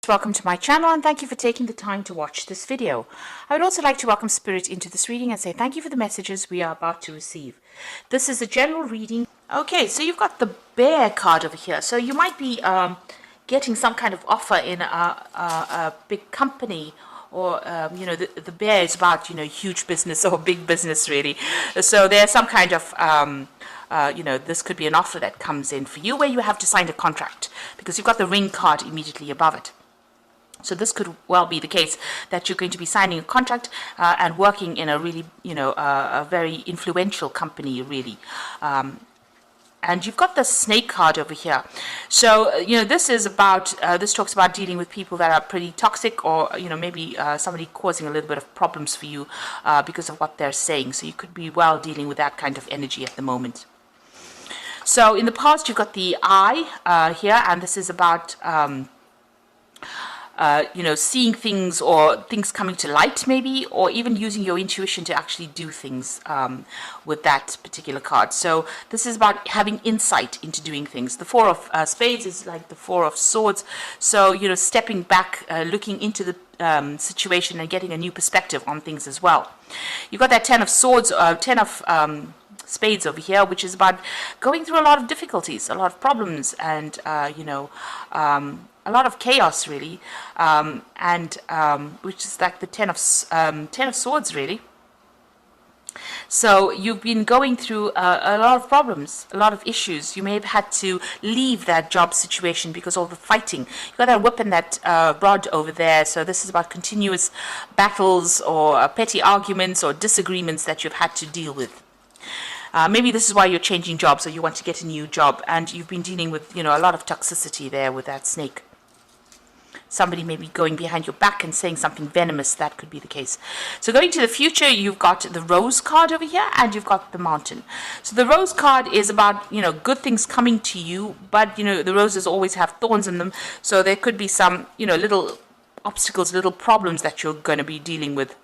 Welcome to my channel and thank you for taking the time to watch this video. I would also like to welcome Spirit into this reading and say thank you for the messages we are about to receive. This is a general reading. Okay, so you've got the Bear card over here. So you might be getting some kind of offer in a big company, or the Bear is about huge business or big business really. So there's some kind of this could be an offer that comes in for you where you have to sign a contract because you've got the Ring card immediately above it. So this could well be the case that you're going to be signing a contract and working in a really, a very influential company, really. And you've got the Snake card over here. So, this is about, this talks about dealing with people that are pretty toxic, or, maybe somebody causing a little bit of problems for you because of what they're saying. So you could be well dealing with that kind of energy at the moment. So in the past, you've got the Eye here, and this is about seeing things or things coming to light maybe, or even using your intuition to actually do things with that particular card. So this is about having insight into doing things. The Four of Spades is like the Four of Swords. So, stepping back, looking into the situation and getting a new perspective on things as well. You've got that Ten of Swords, Ten of Spades over here, which is about going through a lot of difficulties, a lot of problems, and a lot of chaos really, which is like the Ten of Swords really. So you've been going through a lot of problems, a lot of issues. You may have had to leave that job situation because of the fighting. You've got that whip and that rod over there. So this is about continuous battles or petty arguments or disagreements that you've had to deal with. Maybe this is why you're changing jobs, or you want to get a new job, and you've been dealing with, a lot of toxicity there with that Snake. Somebody may be going behind your back and saying something venomous. That could be the case. So going to the future, you've got the Rose card over here, and you've got the Mountain. So the Rose card is about, good things coming to you, but, the roses always have thorns in them. So there could be some, little obstacles, little problems that you're going to be dealing with.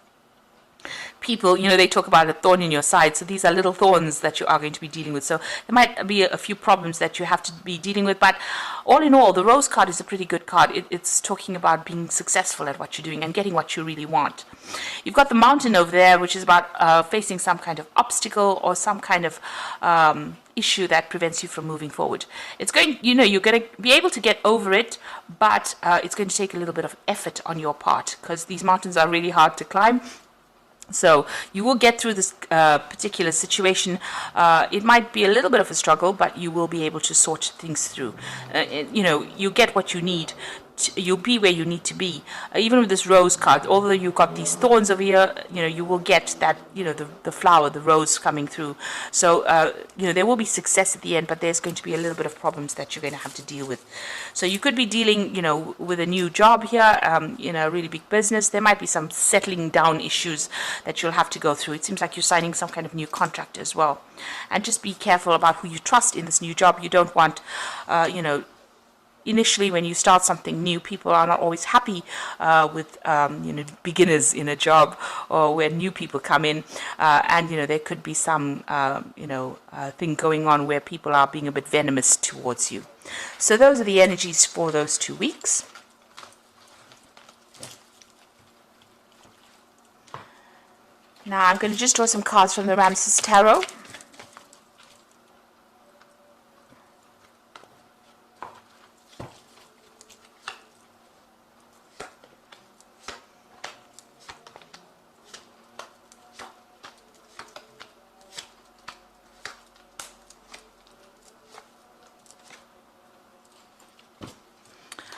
People, they talk about a thorn in your side. So these are little thorns that you are going to be dealing with. So there might be a few problems that you have to be dealing with. But all in all, the Rose card is a pretty good card. It's talking about being successful at what you're doing and getting what you really want. You've got the Mountain over there, which is about facing some kind of obstacle or some kind of issue that prevents you from moving forward. It's going, you're going to be able to get over it, but it's going to take a little bit of effort on your part because these mountains are really hard to climb. So you will get through this particular situation. It might be a little bit of a struggle, but you will be able to sort things through. You get what you need. You'll be where you need to be. Even with this Rose card, although you've got these thorns over here, you will get that, the flower, the rose coming through. So, there will be success at the end, but there's going to be a little bit of problems that you're going to have to deal with. So you could be dealing, with a new job here, a really big business. There might be some settling down issues that you'll have to go through. It seems like you're signing some kind of new contract as well. And just be careful about who you trust in this new job. You don't want, initially, when you start something new, people are not always happy with beginners in a job, or when new people come in, and there could be some thing going on where people are being a bit venomous towards you. So those are the energies for those 2 weeks. Now I'm going to just draw some cards from the Ramsis Tarot.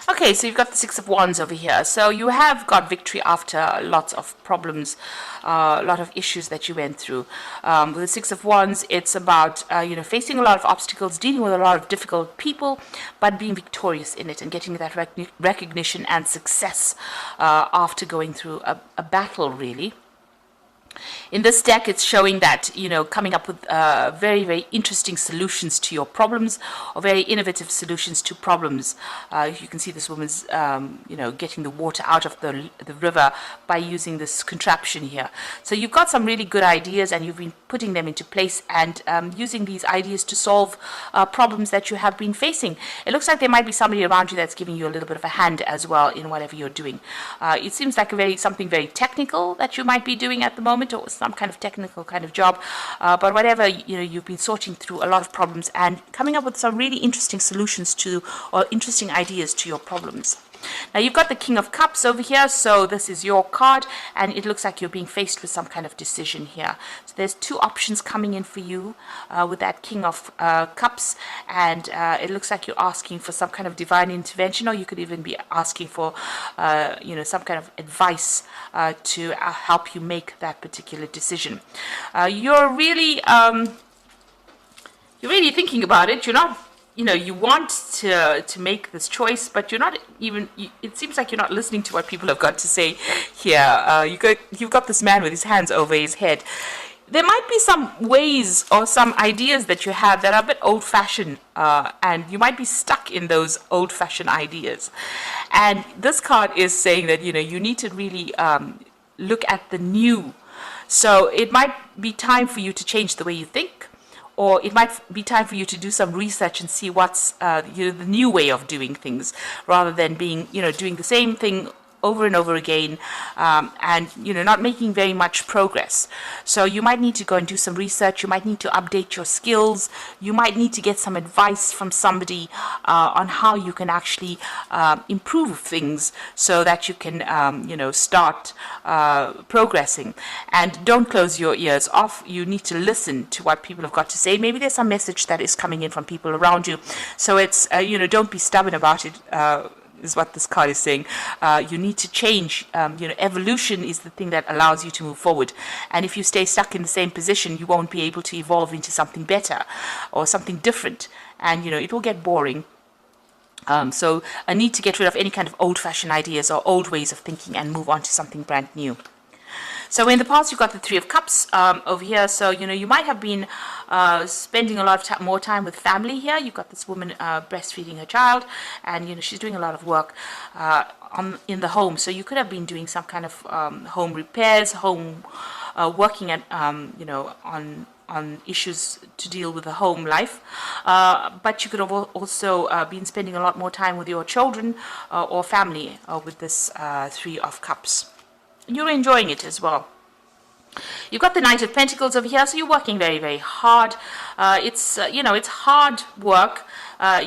Okay, so you've got the Six of Wands over here. So you have got victory after lots of problems, a lot of issues that you went through. With the Six of Wands, it's about, facing a lot of obstacles, dealing with a lot of difficult people, but being victorious in it and getting that recognition and success after going through a battle, really. In this deck, it's showing that, coming up with very, very interesting solutions to your problems, or very innovative solutions to problems. You can see this woman's, getting the water out of the river by using this contraption here. So you've got some really good ideas, and you've been putting them into place and using these ideas to solve problems that you have been facing. It looks like there might be somebody around you that's giving you a little bit of a hand as well in whatever you're doing. It seems like something very technical that you might be doing at the moment, or some kind of technical kind of job, but whatever, you've been sorting through a lot of problems and coming up with some really interesting solutions to, or interesting ideas to your problems. Now you've got the King of Cups over here, so this is your card, and it looks like you're being faced with some kind of decision here. So there's two options coming in for you with that King of Cups, and it looks like you're asking for some kind of divine intervention, or you could even be asking for, some kind of advice to help you make that particular decision. You're really thinking about it. You're not. You want to make this choice, but you're not even, it seems like you're not listening to what people have got to say here. You've got this man with his hands over his head. There might be some ways or some ideas that you have that are a bit old-fashioned, and you might be stuck in those old-fashioned ideas. And this card is saying that, you need to really look at the new. So it might be time for you to change the way you think, or it might be time for you to do some research and see what's the new way of doing things, rather than being, doing the same thing over and over again, and not making very much progress. So you might need to go and do some research. You might need to update your skills. You might need to get some advice from somebody on how you can actually improve things, so that you can start progressing. And don't close your ears off. You need to listen to what people have got to say. Maybe there's some message that is coming in from people around you, so it's don't be stubborn about it, is what this card is saying. You need to change. Evolution is the thing that allows you to move forward. And if you stay stuck in the same position, you won't be able to evolve into something better or something different. And, it will get boring. So I need to get rid of any kind of old-fashioned ideas or old ways of thinking and move on to something brand new. So in the past, you've got the Three of Cups over here. So, you might have been spending a lot of more time with family here. You've got this woman breastfeeding her child, and, she's doing a lot of work in the home. So you could have been doing some kind of home repairs, working at, on issues to deal with the home life. But you could have also been spending a lot more time with your children or family with this Three of Cups. You're enjoying it as well. You've got the Knight of Pentacles over here, so you're working very, very hard. It's hard work.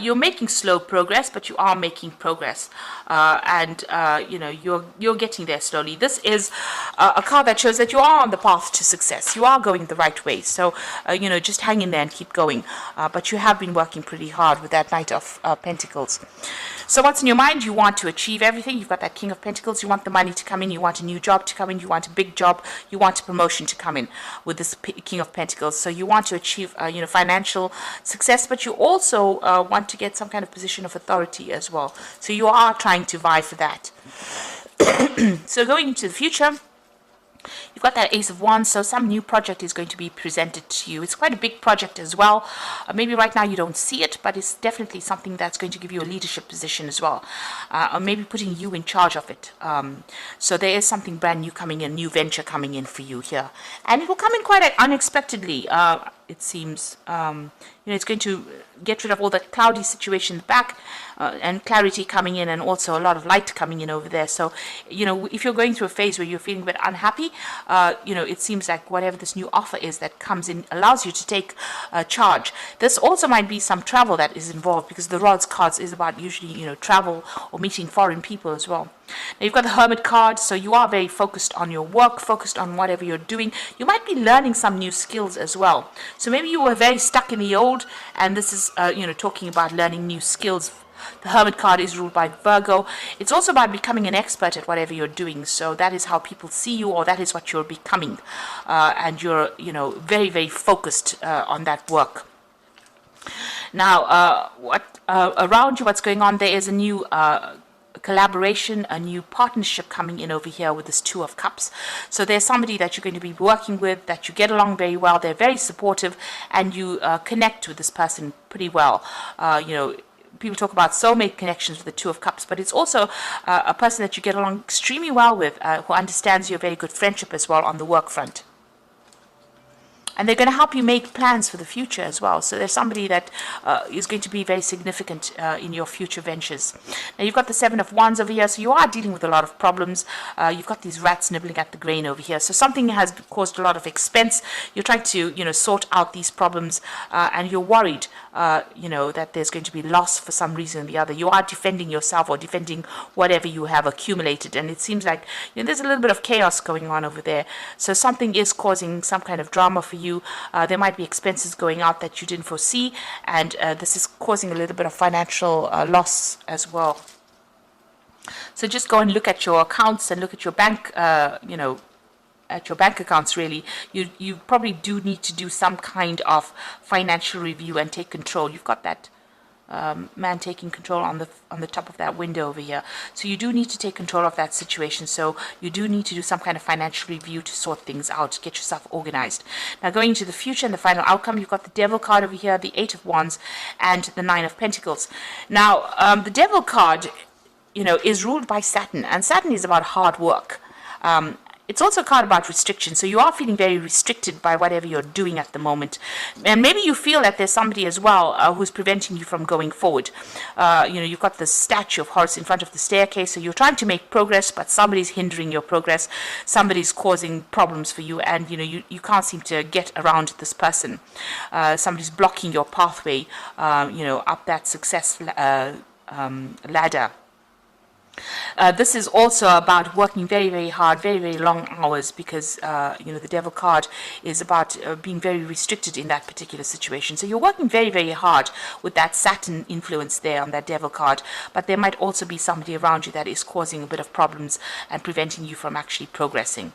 You're making slow progress, but you are making progress, and you're getting there slowly. This is a card that shows that you are on the path to success. You are going the right way. So just hang in there and keep going. But you have been working pretty hard with that Knight of Pentacles. So what's in your mind? You want to achieve everything. You've got that King of Pentacles. You want the money to come in. You want a new job to come in. You want a big job. You want a promotion to come in with this King of Pentacles. So you want to achieve, financial success, but you also want to get some kind of position of authority as well. So you are trying to vie for that. So going into the future, you've got that Ace of Wands, so some new project is going to be presented to you. It's quite a big project as well. Maybe right now you don't see it, but it's definitely something that's going to give you a leadership position as well. Or maybe putting you in charge of it. So there is something brand new coming in, new venture coming in for you here. And it will come in quite unexpectedly. It seems, it's going to get rid of all the cloudy situation back, and clarity coming in, and also a lot of light coming in over there. So, if you're going through a phase where you're feeling a bit unhappy, it seems like whatever this new offer is that comes in allows you to take charge. This also might be some travel that is involved, because the Rods cards is about usually, travel or meeting foreign people as well. Now you've got the Hermit card, so you are very focused on your work, focused on whatever you're doing. You might be learning some new skills as well. So maybe you were very stuck in the old, and this is, talking about learning new skills. The Hermit card is ruled by Virgo. It's also about becoming an expert at whatever you're doing. So that is how people see you, or that is what you're becoming. And you're, very, very focused on that work. Now, around you, what's going on? There is a new collaboration, a new partnership coming in over here with this Two of Cups. So there's somebody that you're going to be working with, that you get along very well, they're very supportive, and you connect with this person pretty well. People talk about soulmate connections with the Two of Cups, but it's also a person that you get along extremely well with, who understands your very good friendship as well on the work front. And they're going to help you make plans for the future as well. So there's somebody that is going to be very significant in your future ventures. Now you've got the Seven of Wands over here, so you are dealing with a lot of problems. You've got these rats nibbling at the grain over here. So something has caused a lot of expense. You're trying to, sort out these problems, and you're worried, that there's going to be loss for some reason or the other. You are defending yourself or defending whatever you have accumulated, and it seems like there's a little bit of chaos going on over there. So something is causing some kind of drama for you. There might be expenses going out that you didn't foresee, and this is causing a little bit of financial loss as well. So just go and look at your accounts and look at your bank, at your bank accounts. Really, you probably do need to do some kind of financial review and take control. You've got that man taking control on the top of that window over here. So you do need to take control of that situation. So you do need to do some kind of financial review to sort things out, get yourself organized. Now going into the future and the final outcome, you've got the Devil card over here, the Eight of Wands, and the Nine of Pentacles. Now the Devil card, is ruled by Saturn, and Saturn is about hard work. It's also a card about restriction, so you are feeling very restricted by whatever you're doing at the moment. And maybe you feel that there's somebody as well who's preventing you from going forward. You've got the statue of Horus in front of the staircase, so you're trying to make progress, but somebody's hindering your progress. Somebody's causing problems for you, and you can't seem to get around this person. Somebody's blocking your pathway, up that success ladder. This is also about working very, very hard, very, very long hours, because the Devil card is about being very restricted in that particular situation. So you're working very, very hard with that Saturn influence there on that Devil card, but there might also be somebody around you that is causing a bit of problems and preventing you from actually progressing.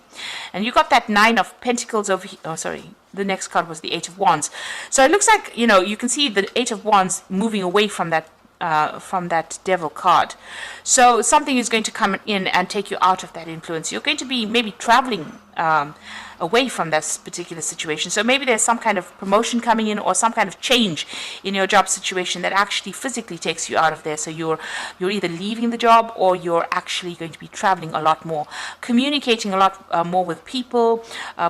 And you got that Nine of Pentacles over here. Oh, sorry. The next card was the Eight of Wands. So it looks like, you can see the Eight of Wands moving away from that Devil card. So something is going to come in and take you out of that influence. You're going to be maybe traveling away from this particular situation. So maybe there's some kind of promotion coming in, or some kind of change in your job situation that actually physically takes you out of there. So you're either leaving the job, or you're actually going to be traveling a lot more, communicating a lot more with people,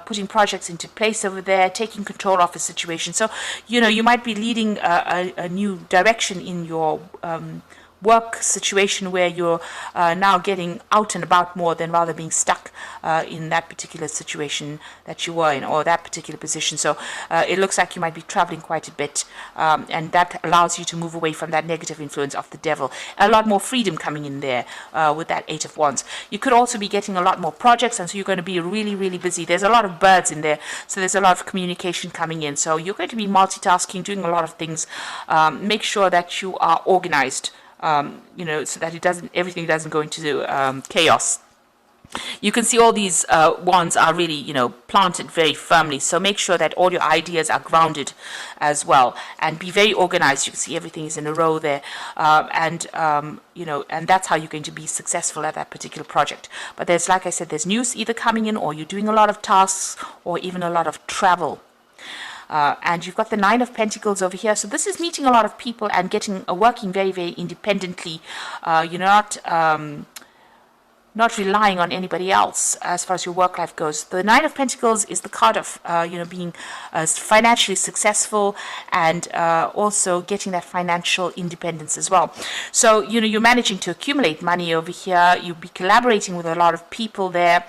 putting projects into place over there, taking control of a situation. So you might be leading a new direction in your work situation, where you're now getting out and about more than rather being stuck in that particular situation that you were in, or that particular position. So it looks like you might be traveling quite a bit, and that allows you to move away from that negative influence of the Devil. A lot more freedom coming in there with that Eight of Wands. You could also be getting a lot more projects, and so you're going to be really, really busy. There's a lot of birds in there, so there's a lot of communication coming in. So you're going to be multitasking, doing a lot of things. Make sure that you are organized, so that everything doesn't go into chaos. You can see all these wands are really, planted very firmly. So make sure that all your ideas are grounded as well, and be very organized. You can see everything is in a row there, and that's how you're going to be successful at that particular project. But there's, like I said, there's news either coming in, or you're doing a lot of tasks, or even a lot of travel. And you've got the Nine of Pentacles over here. So this is meeting a lot of people and working very, very independently. You're not relying on anybody else as far as your work life goes. The Nine of Pentacles is the card of being financially successful, and also getting that financial independence as well. So you're managing to accumulate money over here. You'll be collaborating with a lot of people there.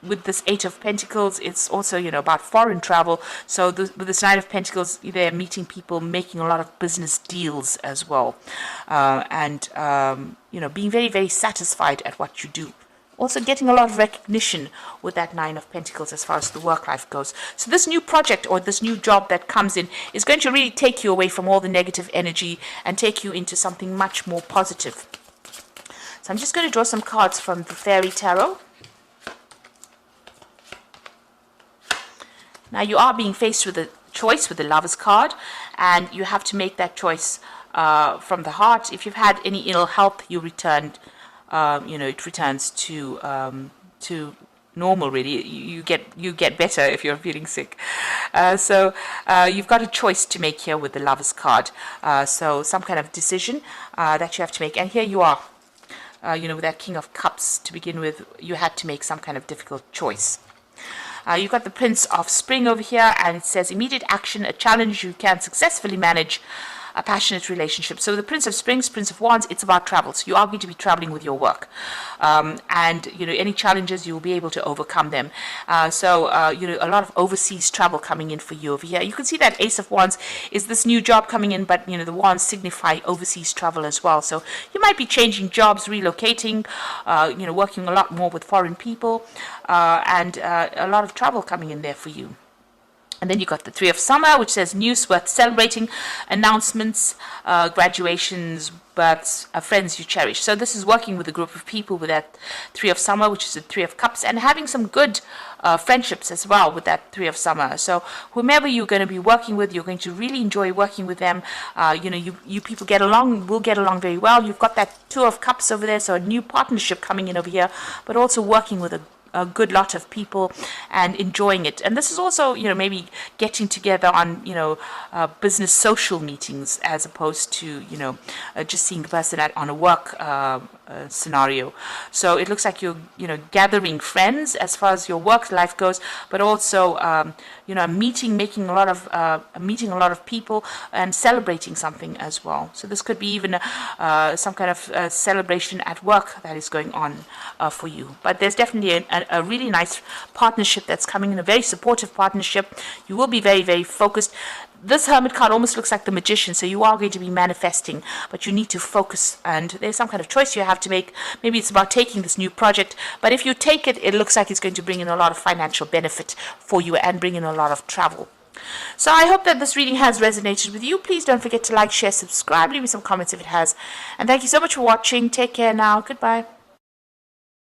With this Eight of Pentacles, it's also, about foreign travel. So with this Nine of Pentacles, they're meeting people, making a lot of business deals as well. And being very, very satisfied at what you do. Also getting a lot of recognition with that Nine of Pentacles as far as the work life goes. So this new project, or this new job that comes in, is going to really take you away from all the negative energy and take you into something much more positive. So I'm just going to draw some cards from the Fairy Tarot. Now you are being faced with a choice with the Lovers card, and you have to make that choice from the heart. If you've had any ill health, you returned, it returns to normal. Really, you get better if you're feeling sick. So you've got a choice to make here with the Lovers card. So some kind of decision that you have to make, and here you are. With that King of Cups to begin with, you had to make some kind of difficult choice. You've got the Prince of Spring over here, and it says immediate action, a challenge you can successfully manage, a passionate relationship. So the Prince of Springs, Prince of Wands, it's about travel. So you are going to be traveling with your work. And, any challenges, you'll be able to overcome them. So a lot of overseas travel coming in for you over here. You can see that Ace of Wands is this new job coming in, but, the wands signify overseas travel as well. So you might be changing jobs, relocating, working a lot more with foreign people, and a lot of travel coming in there for you. And then you got the Three of Summer, which says news worth celebrating, announcements, graduations, births, friends you cherish. So this is working with a group of people with that Three of Summer, which is the Three of Cups, and having some good friendships as well with that Three of Summer. So whomever you're going to be working with, you're going to really enjoy working with them. You people will get along very well. You've got that Two of Cups over there, so a new partnership coming in over here, but also working with a good lot of people and enjoying it. And this is also, maybe getting together on, business social meetings as opposed to, just seeing the person on a work scenario. So it looks like you're, gathering friends as far as your work life goes, but also, meeting a lot of people and celebrating something as well. So this could be even some kind of celebration at work that is going on for you. But there's definitely a really nice partnership that's coming in, a very supportive partnership. You will be very, very focused. This Hermit card almost looks like the Magician, so you are going to be manifesting, but you need to focus, and there's some kind of choice you have to make. Maybe it's about taking this new project, but if you take it, it looks like it's going to bring in a lot of financial benefit for you and bring in a lot of travel. So I hope that this reading has resonated with you. Please don't forget to like, share, subscribe, leave me some comments if it has. And thank you so much for watching. Take care now. Goodbye.